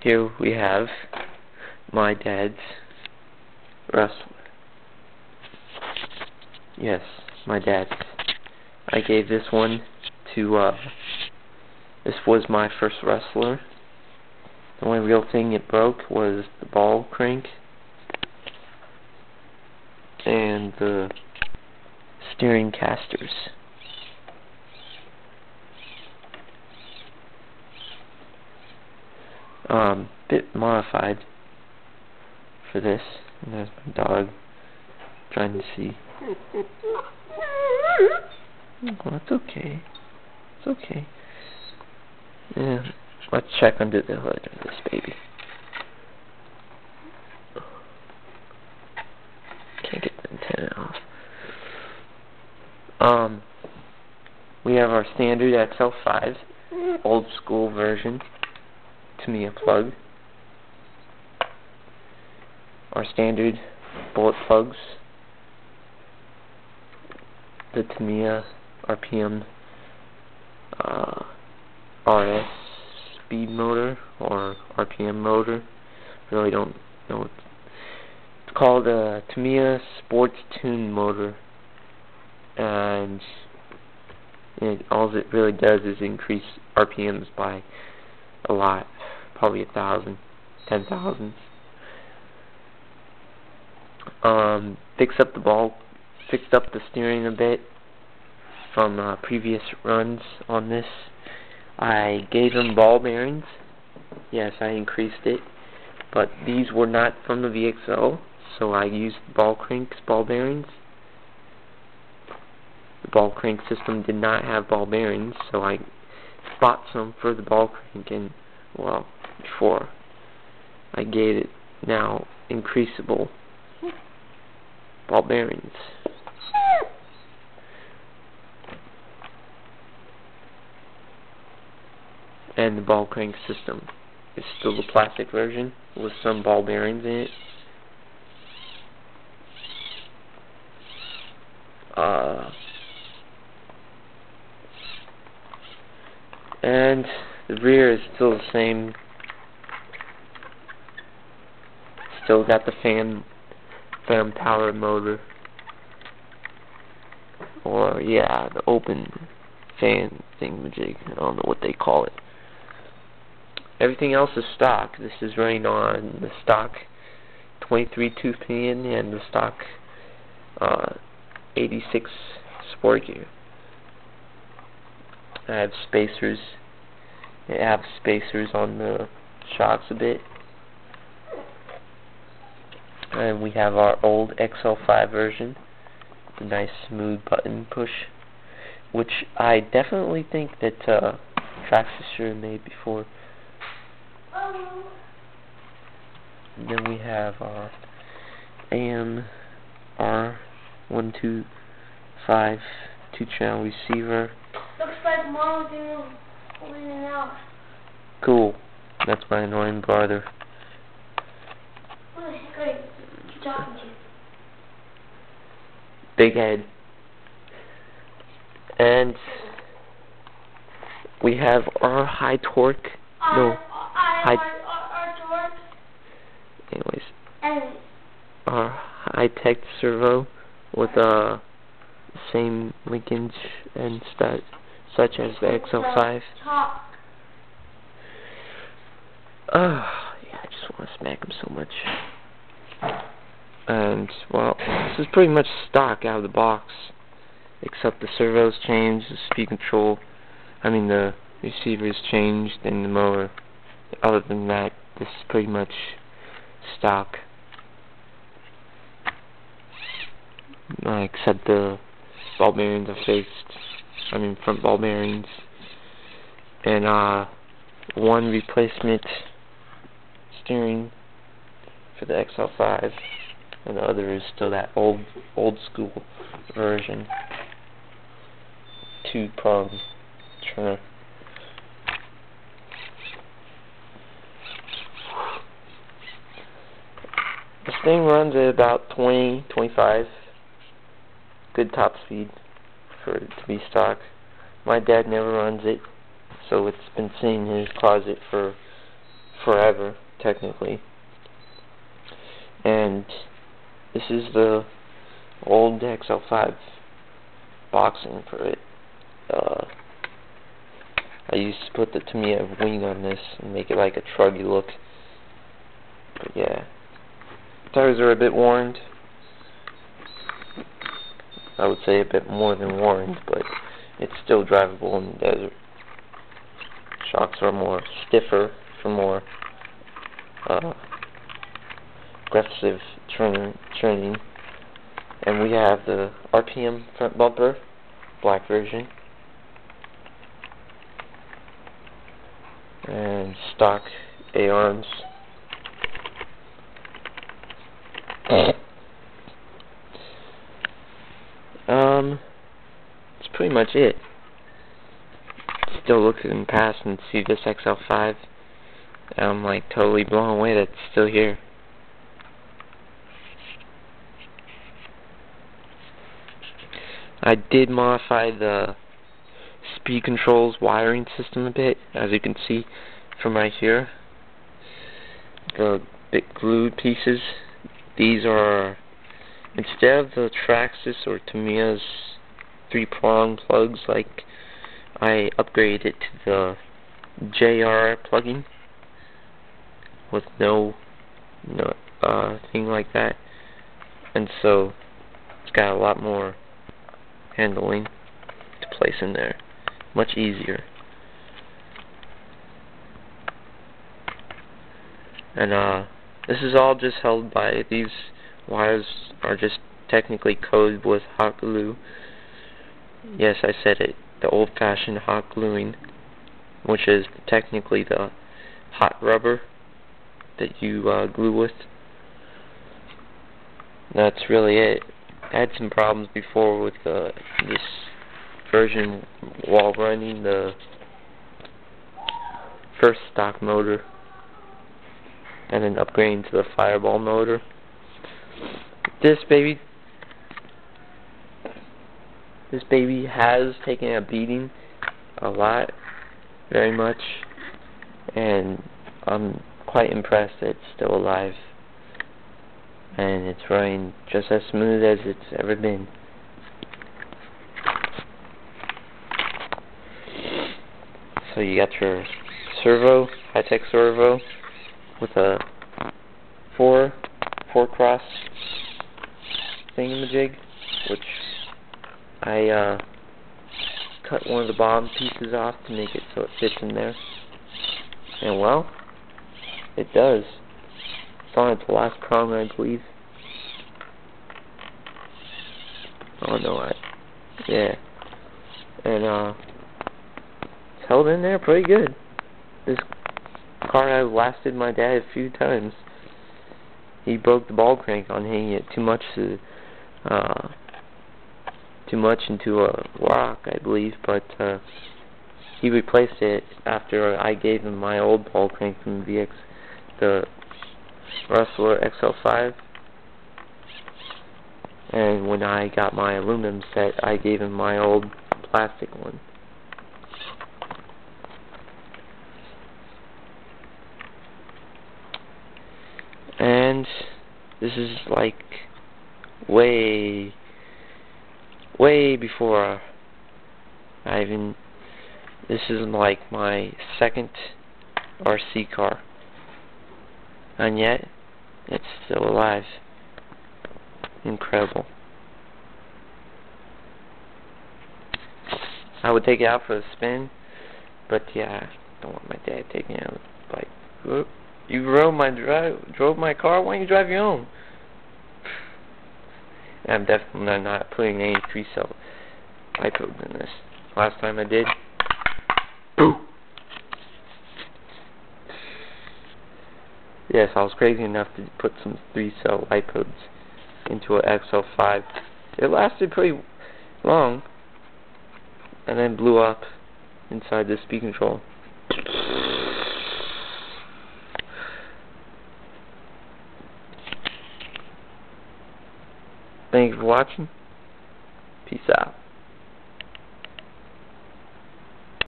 here we have my dad's Rustler. Yes, my dad's. I gave this one to, this was my first Rustler. The only real thing it broke was the ball crank and the steering casters. Bit modified for this. And there's my dog trying to see. Oh, it's okay. It's okay. Yeah, let's check under the hood of this baby. Can't get the antenna off. We have our standard XL-5, old school version, Tamiya plug. Our standard bullet plugs, the Tamiya RPM RS speed motor or RPM motor. Really don't know what it's called. A Tamiya Sports Tune motor, and all it really does is increase RPMs by a lot, probably 1,000, 10,000. Fixed up the steering a bit from previous runs on this. I gave them ball bearings. Yes, I increased it, but these were not from the VXL, so I used ball cranks, ball bearings. The ball crank system did not have ball bearings, so I bought some for the ball crank, and well, before I gave it now increasable ball bearings. And the ball crank system is still the plastic version with some ball bearings in it. And the rear is still the same. Still got the fan power motor, or yeah, the open fan thingamajig. I don't know what they call it. Everything else is stock. This is running on the stock 23 tooth pinion and the stock 86 sport gear. I have spacers. I have spacers on the shocks a bit. And we have our old XL-5 version, the nice smooth button push, which I definitely think that Traxxas should have made before. And then we have our AM R125 2-channel receiver. Looks like Mom is holding it out. Cool. That's my annoying brother. What the heck are you talking to? Big head. And we have our high torque. Anyways, our high-tech servo with same linkage and such as the XL-5. Yeah, I just want to smack him so much. And well, this is pretty much stock out of the box, except the servo's changed, the speed control. The receiver's changed, and the motor. Other than that, this is pretty much stock. Except the ball bearings are fixed. Front ball bearings. And one replacement steering for the XL-5, and the other is still that old school version 2-prong turner. This thing runs at about 20, 25. Good top speed for it to be stock. My dad never runs it, so it's been sitting in his closet for forever, technically. And this is the old XL-5 boxing for it. I used to put the Tamiya wing on this and make it like a truggy look. But yeah, tires are a bit worn. I would say a bit more than worn, but it's still drivable in the desert. Shocks are more stiffer for more aggressive turning. And we have the RPM front bumper, black version, and stock A-arms. That's pretty much it. Still looking past and see this XL-5, and I'm like totally blown away that it's still here. I did modify the speed controls wiring system a bit, as you can see from right here. The big glued pieces, these are, instead of the Traxxas or Tamiya's 3-prong plugs, like, I upgraded it to the JR plugin with no thing like that, and so it's got a lot more handling to place in there, much easier. And this is all just held by, these wires are just technically coated with hot glue. Yes, I said it, the old-fashioned hot gluing, which is technically the hot rubber that you glue with. That's really it. I had some problems before with this version while running the first stock motor and then upgrading to the Fireball motor. This baby has taken a beating a lot, very much, and I'm quite impressed that it's still alive, and it's running just as smooth as it's ever been. So you got your servo, high-tech servo, with a four cross thingamajig, which I cut one of the bottom pieces off to make it so it fits in there, and well, it does. It's on its last prong, I believe. Oh no, yeah, and it's held in there pretty good. This car has lasted my dad a few times. He broke the ball crank on hanging it too much into a rock, I believe, but he replaced it after I gave him my old ball crank from the Rustler XL-5, and when I got my aluminum set, I gave him my old plastic one. And this is like way before this is like my second RC car, and yet it's still alive. Incredible. I would take it out for a spin, but yeah, I don't want my dad taking it out. Like, you drove my car, why don't you drive your own? And I'm definitely not putting any 3-cell lipodes in this. Last time I did, boo! Yes, I was crazy enough to put some 3-cell lipodes into an XL-5. It lasted pretty long, and then blew up inside the speed control. Thanks for watching. Peace out.